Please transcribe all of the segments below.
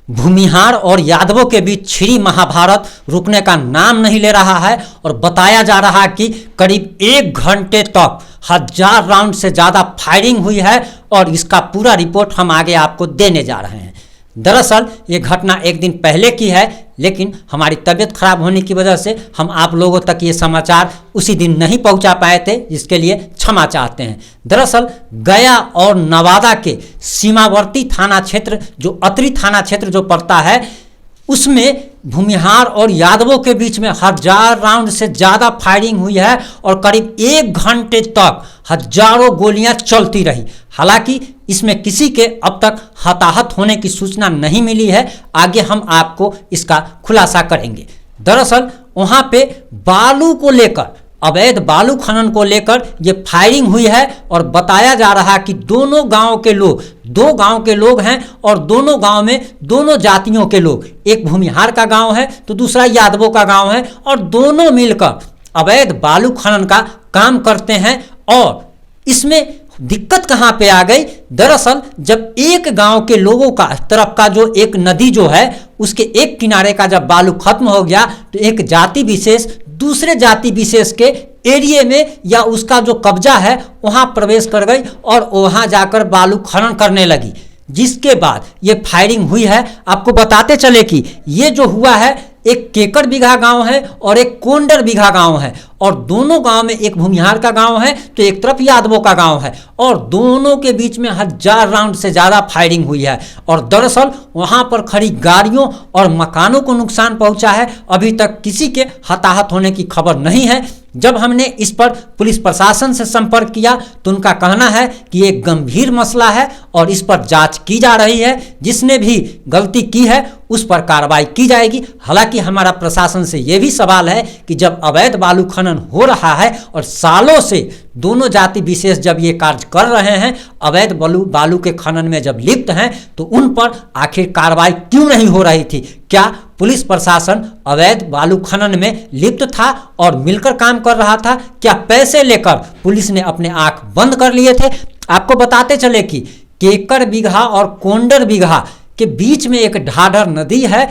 भूमिहार और यादवों के बीच छिड़ी महाभारत रुकने का नाम नहीं ले रहा है और बताया जा रहा है कि करीब 1 घंटे तक 1000 राउंड से ज़्यादा फायरिंग हुई है और इसका पूरा रिपोर्ट हम आगे आपको देने जा रहे हैं। दरअसल ये घटना एक दिन पहले की है, लेकिन हमारी तबीयत खराब होने की वजह से हम आप लोगों तक ये समाचार उसी दिन नहीं पहुंचा पाए थे, जिसके लिए क्षमा चाहते हैं। दरअसल गया और नवादा के सीमावर्ती थाना क्षेत्र जो अतरी थाना क्षेत्र जो पड़ता है, उसमें भूमिहार और यादवों के बीच में 1000 राउंड से ज़्यादा फायरिंग हुई है और करीब 1 घंटे तक हजारों गोलियां चलती रही। हालांकि इसमें किसी के अब तक हताहत होने की सूचना नहीं मिली है। आगे हम आपको इसका खुलासा करेंगे। दरअसल वहाँ पे बालू को लेकर, अवैध बालू खनन को लेकर ये फायरिंग हुई है और बताया जा रहा है कि दोनों गांव के लोग, 2 गांव के लोग हैं और दोनों गांव में दोनों जातियों के लोग, एक भूमिहार का गांव है तो दूसरा यादवों का गांव है और दोनों मिलकर अवैध बालू खनन का काम करते हैं। और इसमें दिक्कत कहाँ पे आ गई? दरअसल जब एक गांव के लोगों का तरफ का जो एक नदी जो है उसके एक किनारे का जब बालू खत्म हो गया तो एक जाति विशेष दूसरे जाति विशेष के एरिया में या उसका जो कब्जा है वहां प्रवेश कर गई और वहां जाकर बालू खनन करने लगी, जिसके बाद ये फायरिंग हुई है। आपको बताते चले कि ये जो हुआ है एक केकर बीघा गांव है और एक कोंडर बीघा गांव है और दोनों गांव में एक भूमिहार का गांव है तो एक तरफ यादवों का गांव है और दोनों के बीच में 1000 राउंड से ज़्यादा फायरिंग हुई है। और दरअसल वहां पर खड़ी गाड़ियों और मकानों को नुकसान पहुंचा है। अभी तक किसी के हताहत होने की खबर नहीं है। जब हमने इस पर पुलिस प्रशासन से संपर्क किया तो उनका कहना है कि एक गंभीर मसला है और इस पर जांच की जा रही है, जिसने भी गलती की है उस पर कार्रवाई की जाएगी। हालांकि हमारा प्रशासन से ये भी सवाल है कि जब अवैध बालू खनन हो रहा है और सालों से दोनों जाति विशेष जब ये कार्य कर रहे हैं, अवैध बालू के खनन में जब लिप्त हैं, तो उन पर आखिर कार्रवाई क्यों नहीं हो रही थी? क्या पुलिस प्रशासन अवैध बालू खनन में लिप्त था और मिलकर काम कर रहा था? क्या पैसे लेकर पुलिस ने अपने आंख बंद कर लिए थे? आपको बताते चले कि केकर बीघा और कोंडर बीघा के बीच में एक ढाढर नदी है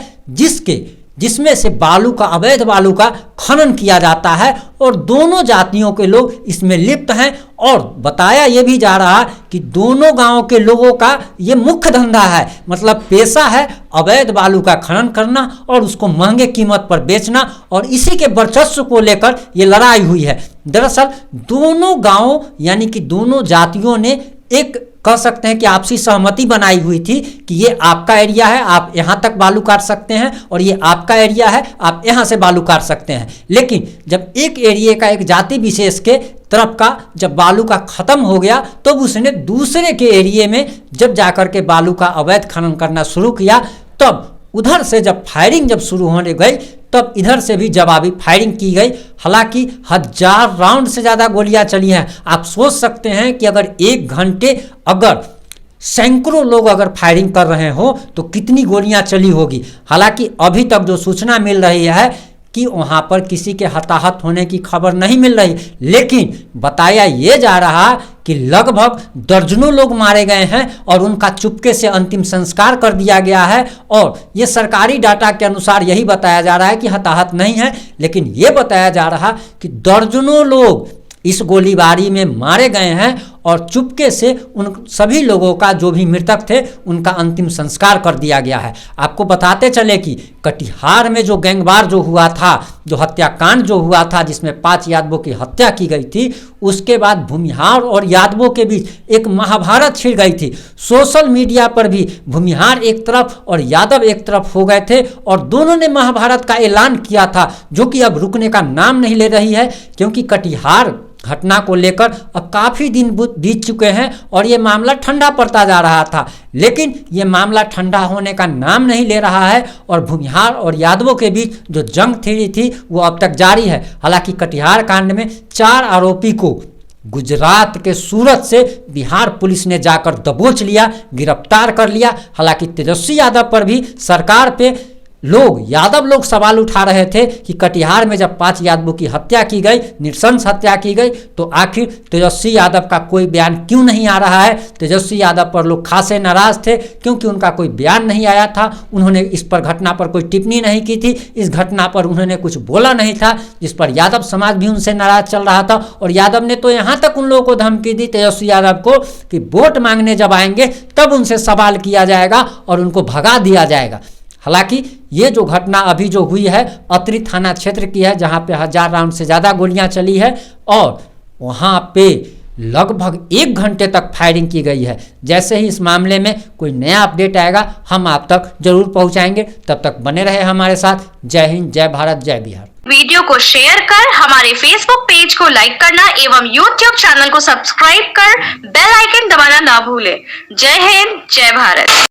जिसमें से बालू का, अवैध बालू का खनन किया जाता है और दोनों जातियों के लोग इसमें लिप्त हैं। और बताया ये भी जा रहा कि दोनों गांवों के लोगों का ये मुख्य धंधा है, मतलब पेशा है अवैध बालू का खनन करना और उसको महंगे कीमत पर बेचना और इसी के वर्चस्व को लेकर ये लड़ाई हुई है। दरअसल दोनों गांवों यानी कि दोनों जातियों ने एक कह सकते हैं कि आपसी सहमति बनाई हुई थी कि ये आपका एरिया है, आप यहाँ तक बालू काट सकते हैं और ये आपका एरिया है, आप यहाँ से बालू काट सकते हैं। लेकिन जब एक एरिया का, एक जाति विशेष के तरफ का जब बालू का खत्म हो गया तो उसने दूसरे के एरिया में जब जाकर के बालू का अवैध खनन करना शुरू किया, तब उधर से जब फायरिंग जब शुरू होने गई तब इधर से भी जवाबी फायरिंग की गई। हालांकि 1000 राउंड से ज़्यादा गोलियां चली हैं। आप सोच सकते हैं कि अगर 1 घंटे अगर सैकड़ों लोग अगर फायरिंग कर रहे हो तो कितनी गोलियां चली होगी। हालांकि अभी तक जो सूचना मिल रही है कि वहाँ पर किसी के हताहत होने की खबर नहीं मिल रही, लेकिन बताया ये जा रहा कि लगभग दर्जनों लोग मारे गए हैं और उनका चुपके से अंतिम संस्कार कर दिया गया है। और ये सरकारी डाटा के अनुसार यही बताया जा रहा है कि हताहत नहीं है, लेकिन ये बताया जा रहा कि दर्जनों लोग इस गोलीबारी में मारे गए हैं और चुपके से उन सभी लोगों का, जो भी मृतक थे, उनका अंतिम संस्कार कर दिया गया है। आपको बताते चले कि कटिहार में जो गैंगवार जो हुआ था, जो हत्याकांड जो हुआ था जिसमें 5 यादवों की हत्या की गई थी, उसके बाद भूमिहार और यादवों के बीच एक महाभारत छिड़ गई थी। सोशल मीडिया पर भी भूमिहार एक तरफ और यादव एक तरफ हो गए थे और दोनों ने महाभारत का ऐलान किया था, जो कि अब रुकने का नाम नहीं ले रही है, क्योंकि कटिहार घटना को लेकर अब काफ़ी दिन बीत चुके हैं और ये मामला ठंडा पड़ता जा रहा था, लेकिन ये मामला ठंडा होने का नाम नहीं ले रहा है और भूमिहार और यादवों के बीच जो जंग थिड़ी थी वो अब तक जारी है। हालांकि कटिहार कांड में 4 आरोपी को गुजरात के सूरत से बिहार पुलिस ने जाकर दबोच लिया, गिरफ्तार कर लिया। हालांकि तेजस्वी यादव पर भी सरकार पे यादव लोग सवाल उठा रहे थे कि कटिहार में जब 5 यादवों की हत्या की गई, नृशंस हत्या की गई, तो आखिर तेजस्वी यादव का कोई बयान क्यों नहीं आ रहा है। तेजस्वी यादव पर लोग खासे नाराज थे क्योंकि उनका कोई बयान नहीं आया था, उन्होंने इस पर घटना पर कोई टिप्पणी नहीं की थी, इस घटना पर उन्होंने कुछ बोला नहीं था, जिस पर यादव समाज भी उनसे नाराज चल रहा था। और यादव ने तो यहाँ तक उन लोगों को धमकी दी तेजस्वी यादव को कि वोट मांगने जब आएंगे तब उनसे सवाल किया जाएगा और उनको भगा दिया जाएगा। हालांकि ये जो घटना अभी जो हुई है अतरी थाना क्षेत्र की है, जहाँ पे 1000 राउंड से ज़्यादा गोलियां चली है और वहाँ पे लगभग 1 घंटे तक फायरिंग की गई है। जैसे ही इस मामले में कोई नया अपडेट आएगा हम आप तक जरूर पहुँचाएंगे। तब तक बने रहे हमारे साथ। जय हिंद, जय भारत, जय बिहार। वीडियो को शेयर कर हमारे फेसबुक पेज को लाइक करना एवं यूट्यूब चैनल को सब्सक्राइब कर बेल आइकन दबाना ना भूले। जय हिंद, जय भारत।